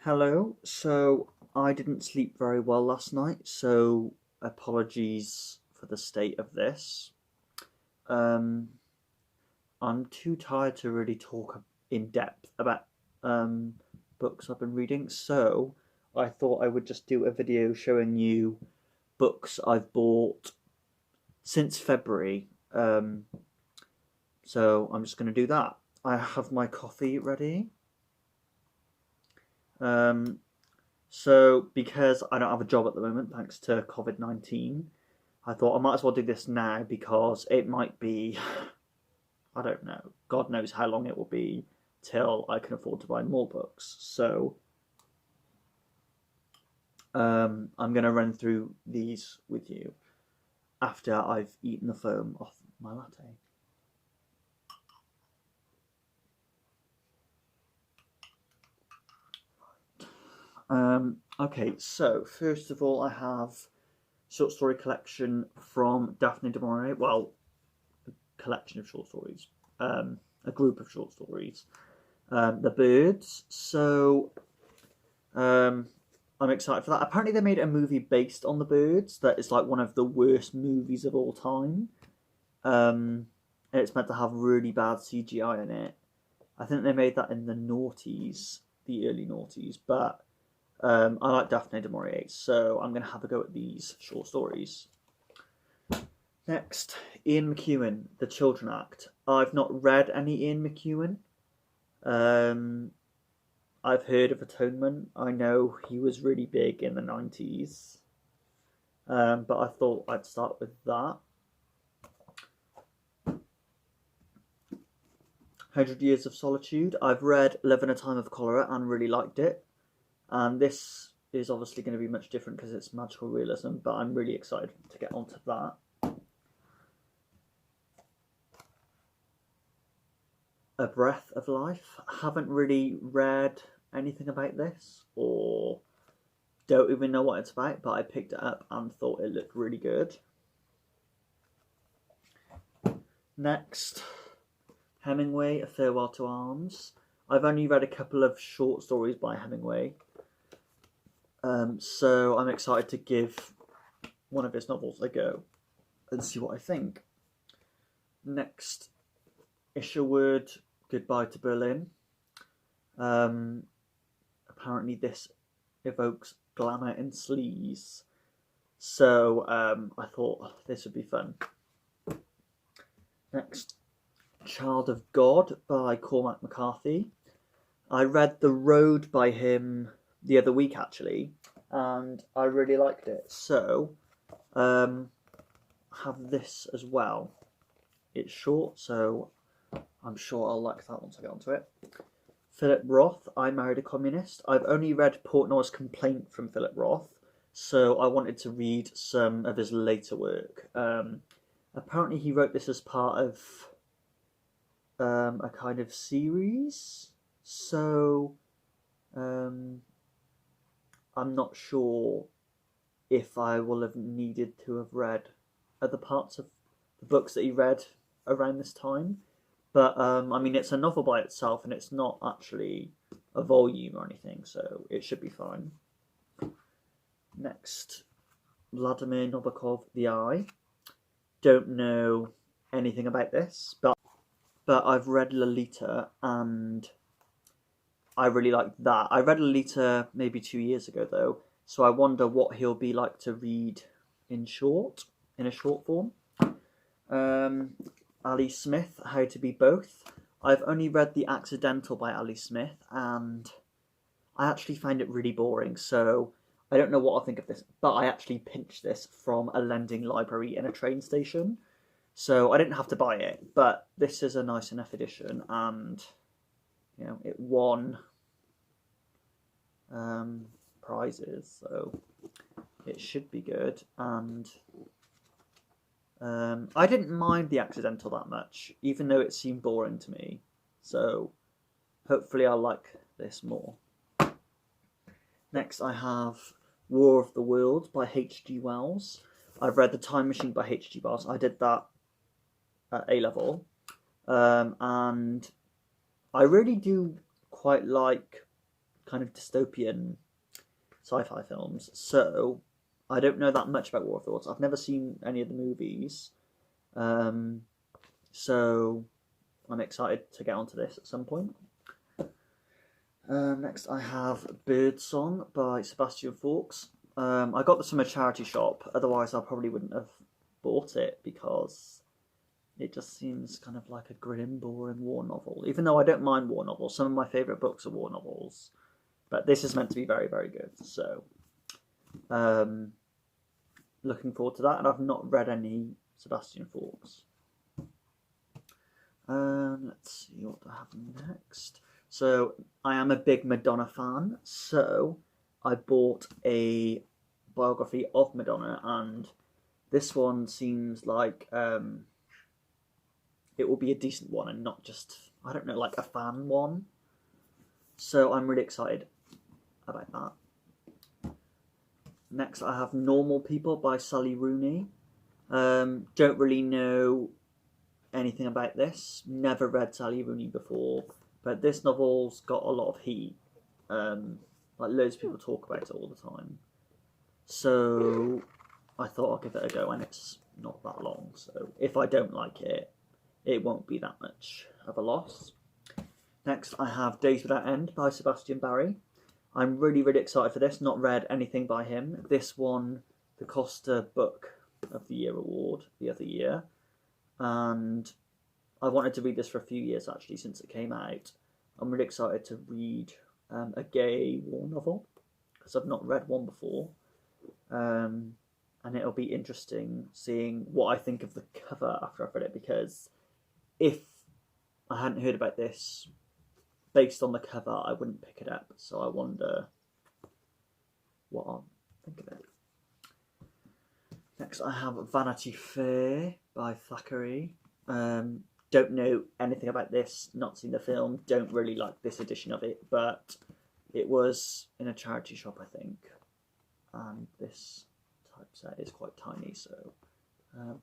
Hello. So I didn't sleep very well last night, so apologies for the state of this. Um, I'm too tired to really talk in depth about um, books I've been reading, so I thought I would just do a video showing you books I've bought since February. So I'm just going to do that. I have my coffee ready. Um, So, because I don't have a job at the moment, thanks to COVID-19, I thought I might as well do this now because it might be, I don't know, God knows how long it will be till I can afford to buy more books. So, I'm going to run through these with you after I've eaten the foam off my latte. Okay, so first of all, I have short story collection from Daphne du Maurier. Well, collection of short stories, a group of short stories. The Birds. So um, I'm excited for that. Apparently, they made a movie based on The Birds that is like one of the worst movies of all time. And it's meant to have really bad CGI in it. I think they made that in the noughties, the early noughties. But I like Daphne du Maurier, so I'm going to have a go at these short stories. Next, Ian McEwan, The Children Act. I've not read any Ian McEwan. Um, I've heard of Atonement. I know he was really big in the 90s. But I thought I'd start with that. 100 Years of Solitude. I've read Live in a Time of Cholera and really liked it. And this is obviously going to be much different because it's magical realism, but I'm really excited to get onto that. A Breath of Life. Haven't really read anything about this or don't even know what it's about, but I picked it up and thought it looked really good. Next, Hemingway, A Farewell to Arms. I've only read a couple of short stories by Hemingway, so I'm excited to give one of his novels a go and see what I think. Next, Isherwood, Goodbye to Berlin. Apparently this evokes glamour and sleaze, so I thought this would be fun. Next, Child of God by Cormac McCarthy. I read The Road by him the other week actually, and I really liked it, so have this as well. It's short, so I'm sure I'll like that once I get onto it. Philip Roth, I Married a Communist. I've only read Portnoy's Complaint from Philip Roth, so I wanted to read some of his later work. Apparently he wrote this as part of a kind of series, so I'm not sure if I will have needed to have read other parts of the books that he read around this time. But I mean, it's a novel by itself, and it's not actually a volume or anything, so it should be fine. Next, Vladimir Nabokov, The Eye. Don't know anything about this, but I've read Lolita, and I really liked that. I read Lolita maybe 2 years ago, though, so I wonder what he'll be like to read in a short form. Ali Smith, How to Be Both. I've only read The Accidental by Ali Smith, and I actually find it really boring, so I don't know what I'll think of this, but I actually pinched this from a lending library in a train station, so I didn't have to buy it, but this is a nice enough edition, and it won prizes, so it should be good, and I didn't mind The Accidental that much, even though it seemed boring to me. So hopefully I'll like this more. Next I have War of the Worlds by H.G. Wells. I've read The Time Machine by H.G. Wells. I did that at A-level. And I really do quite like kind of dystopian sci-fi films. So I don't know that much about War of Thoughts. I've never seen any of the movies. So I'm excited to get onto this at some point. Next I have Birdsong by Sebastian Faulks. I got this from a charity shop, otherwise I probably wouldn't have bought it because it just seems kind of like a grim, boring war novel. Even though I don't mind war novels, some of my favourite books are war novels. But this is meant to be very, very good. So, looking forward to that. And I've not read any Sebastian Faulks. Let's see what I have next. So, I am a big Madonna fan. So, I bought a biography of Madonna, and this one seems like it will be a decent one and not just, I don't know, like a fan one. So I'm really excited about that. Next I have Normal People by Sully Rooney. Don't really know anything about this. Never read Sally Rooney before, but this novel's got a lot of heat. Like loads of people talk about it all the time. So I thought I'll give it a go, and it's not that long. So if I don't like it, it won't be that much of a loss. Next I have Days Without End by Sebastian Barry. I'm really, really excited for this. Not read anything by him. This won the Costa Book of the Year award the other year. And I wanted to read this for a few years, actually, since it came out. I'm really excited to read a gay war novel, because I've not read one before. And it'll be interesting seeing what I think of the cover after I've read it, because if I hadn't heard about this based on the cover, I wouldn't pick it up. So I wonder what I'll think of it. Next I have Vanity Fair by Thackeray. Don't know anything about this, not seen the film, don't really like this edition of it, but it was in a charity shop, I think. And this typeset is quite tiny, so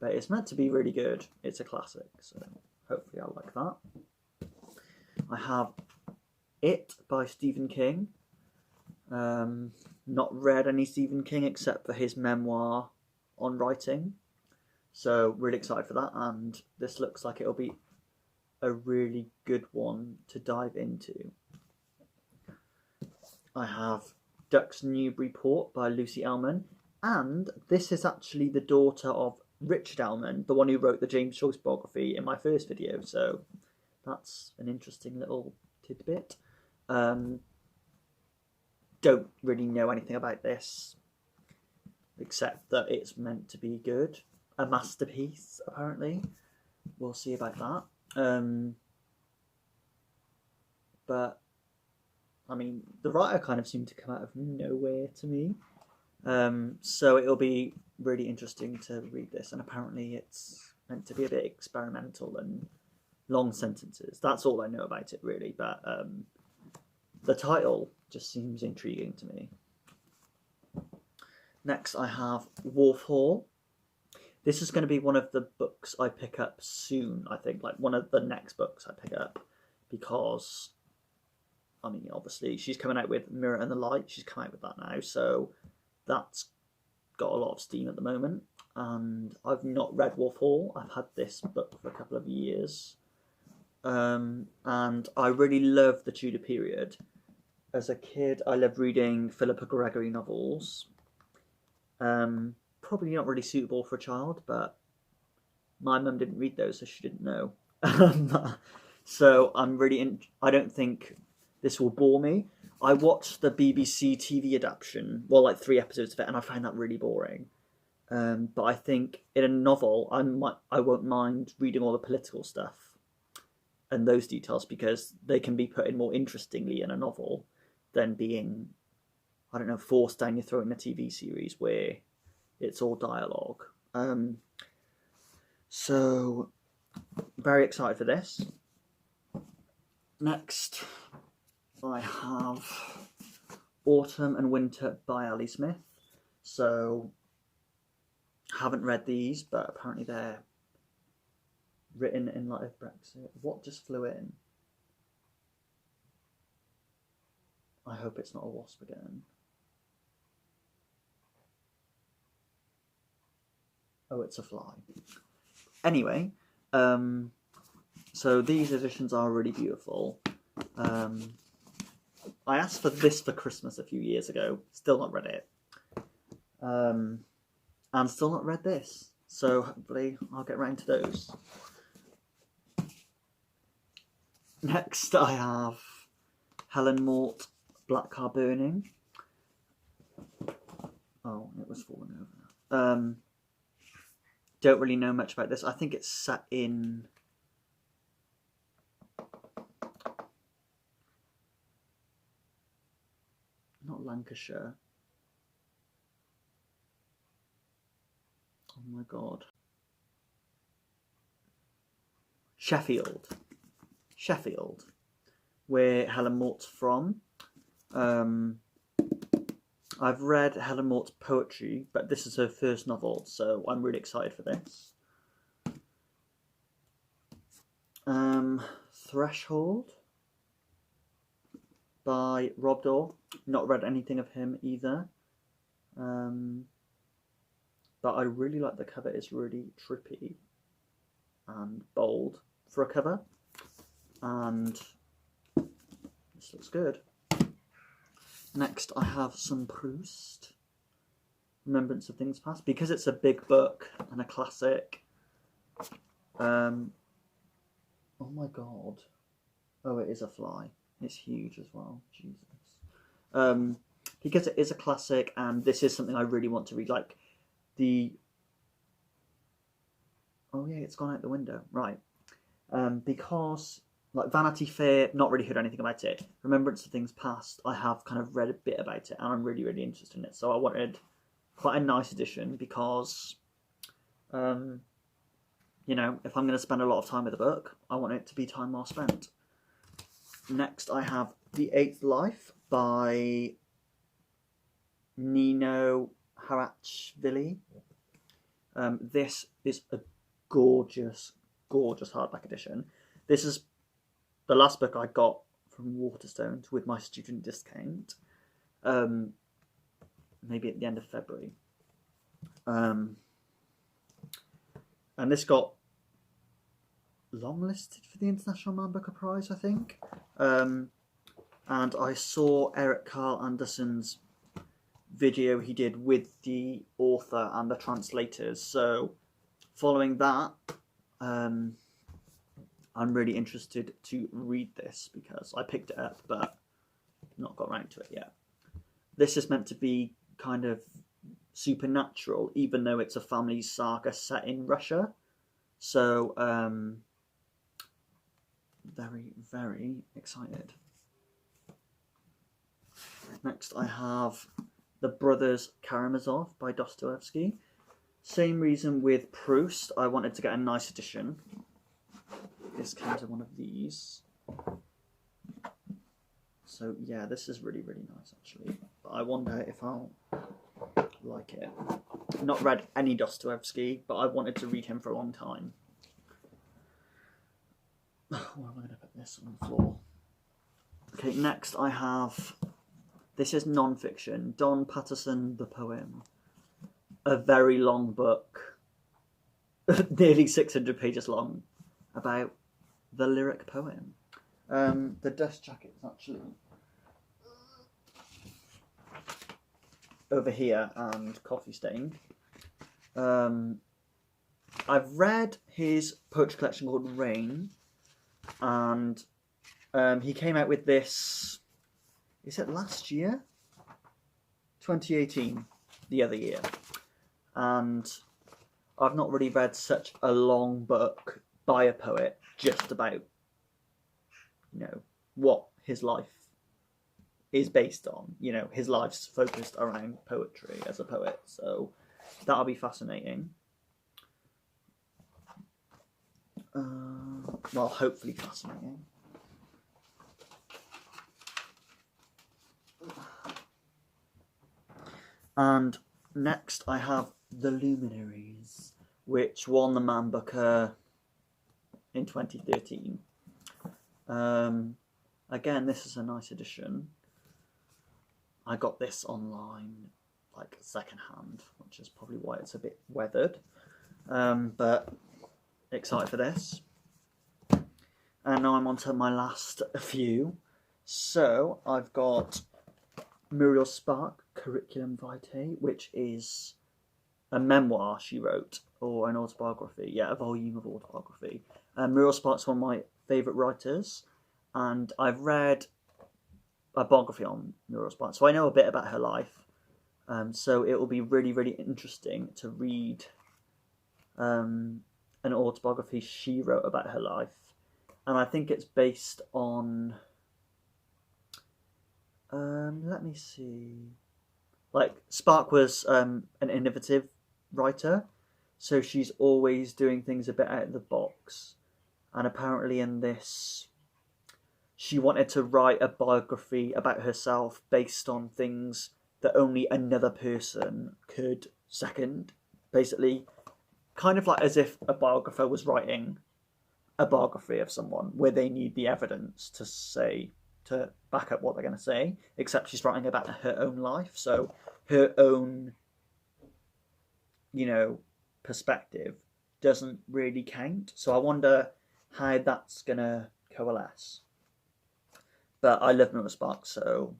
but it's meant to be really good. It's a classic, so hopefully I'll like that. I have It by Stephen King. Not read any Stephen King except for his memoir on writing, so really excited for that, and this looks like it'll be a really good one to dive into. I have Ducks Newburyport by Lucy Elmen, and this is actually the daughter of Richard Elmen, the one who wrote the James Joyce biography in my first video, so that's an interesting little tidbit. Don't really know anything about this, except that it's meant to be good. A masterpiece, apparently. We'll see about that. But, I mean, the writer kind of seemed to come out of nowhere to me. So it'll be really interesting to read this. And apparently it's meant to be a bit experimental and long sentences. That's all I know about it, really. But the title just seems intriguing to me. Next I have Worf Hall. This is going to be one of the books I pick up soon, I think. Like one of the next books I pick up. Because, I mean, obviously she's coming out with Mirror and the Light. She's come out with that now. So that's got a lot of steam at the moment. And I've not read Worf Hall. I've had this book for a couple of years. And I really love the Tudor period. As a kid, I loved reading Philippa Gregory novels. Probably not really suitable for a child, but my mum didn't read those, so she didn't know. So I'm really I don't think this will bore me. I watched the BBC TV adaptation, well, like 3 episodes of it, and I found that really boring. But I think in a novel, I won't mind reading all the political stuff and those details, because they can be put in more interestingly in a novel than being, I don't know, forced down your throat in a TV series where it's all dialogue. So, very excited for this. Next, I have Autumn and Winter by Ali Smith. So, haven't read these, but apparently they're written in light of Brexit. What just flew in? I hope it's not a wasp again. Oh, it's a fly. Anyway, so these editions are really beautiful. I asked for this for Christmas a few years ago. Still not read it. And still not read this. So hopefully I'll get round to those. Next I have Helen Mort, Black Car Burning. Oh, it was falling over. Don't really know much about this. I think it's set in... not Lancashire. Oh my god. Sheffield, where Helen Mort's from. I've read Helen Mort's poetry, but this is her first novel, so I'm really excited for this. Threshold by Rob Daw. Not read anything of him either. But I really like the cover. It's really trippy and bold for a cover. And this looks good. Next I have some Proust. Remembrance of Things Past. Because it's a big book and a classic. Oh my god. Oh, it is a fly. It's huge as well. Jesus. Because it is a classic and this is something I really want to read. Like the... Oh yeah, it's gone out the window. Right. Because... like Vanity Fair, not really heard anything about it. Remembrance of Things Past, I have kind of read a bit about it and I'm really, really interested in it. So I wanted quite a nice edition because, you know, if I'm going to spend a lot of time with a book, I want it to be time well spent. Next I have The Eighth Life by Nino Harachvili. This is a gorgeous, gorgeous hardback edition. This is the last book I got from Waterstones with my student discount, maybe at the end of February. And this got longlisted for the International Man Booker Prize, I think. And I saw Eric Carl Anderson's video he did with the author and the translators. So following that, I'm really interested to read this because I picked it up but not got around to it yet. This is meant to be kind of supernatural, even though it's a family saga set in Russia. So, very, very excited. Next I have The Brothers Karamazov by Dostoyevsky. Same reason with Proust, I wanted to get a nice edition. This comes in one of these. So yeah, this is really, really nice actually. But I wonder if I'll like it. I've not read any Dostoyevsky, but I've wanted to read him for a long time. Where am I going to put this on the floor? Okay, next I have... This is non-fiction. Don Patterson the Poem. A very long book. Nearly 600 pages long. About the lyric poem. The dust jacket is actually over here and coffee stained. I've read his poetry collection called Rain, and he came out with this, is it last year? 2018, the other year. And I've not really read such a long book by a poet just about, you know, what his life is based on. You know, his life's focused around poetry as a poet, so that'll be fascinating. Well, hopefully fascinating. And next I have The Luminaries, which won the Man Booker in 2013. Again, this is a nice edition. I got this online, like secondhand, which is probably why it's a bit weathered. But excited for this. And now I'm on to my last few. So I've got Muriel Spark, Curriculum Vitae, which is a memoir she wrote, or an autobiography. Yeah, a volume of autobiography. Muriel Spark's one of my favourite writers, and I've read a biography on Muriel Spark, so I know a bit about her life. So it will be really, really interesting to read an autobiography she wrote about her life. And I think it's based on... let me see... Like, Spark was an innovative writer, so she's always doing things a bit out of the box. And apparently in this, she wanted to write a biography about herself based on things that only another person could second. Basically, kind of like as if a biographer was writing a biography of someone where they need the evidence to back up what they're going to say, except she's writing about her own life, so her own, perspective doesn't really count. So I wonder how that's going to coalesce. But I love Muriel Spark, so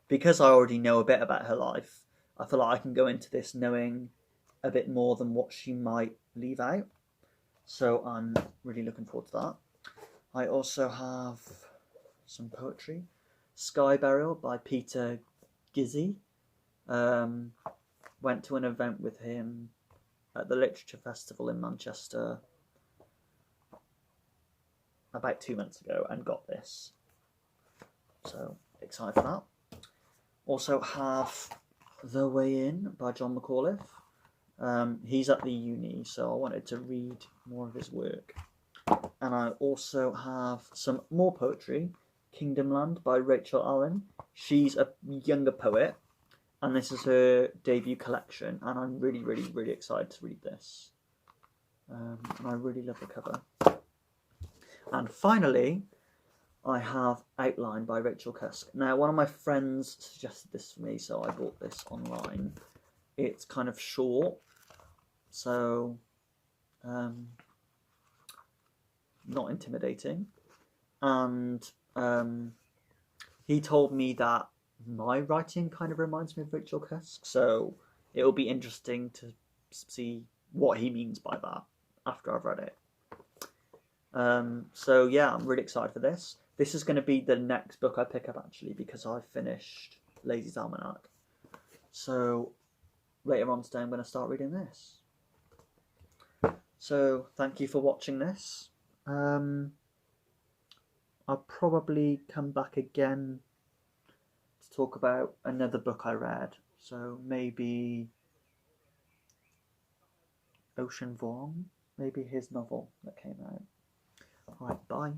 because I already know a bit about her life, I feel like I can go into this knowing a bit more than what she might leave out. So I'm really looking forward to that. I also have some poetry. Sky Burial by Peter Gizzi. Went to an event with him at the Literature Festival in Manchester about 2 months ago and got this. So excited for that. Also have The Way In by John McAuliffe. He's at the uni, so I wanted to read more of his work. And I also have some more poetry. Kingdom Land by Rachel Allen. She's a younger poet, and this is her debut collection, and I'm really, really, really excited to read this. And I really love the cover. And finally, I have Outline by Rachel Cusk. Now, one of my friends suggested this for me, so I bought this online. It's kind of short, so not intimidating. And he told me that my writing kind of reminds me of Rachel Cusk, so it'll be interesting to see what he means by that after I've read it. So yeah, I'm really excited for this. This is going to be the next book I pick up, actually, because I finished Lazy's Almanac. So later on today I'm going to start reading this. So thank you for watching this. I'll probably come back again to talk about another book I read. So maybe Ocean Vuong, maybe his novel that came out. Alright, bye.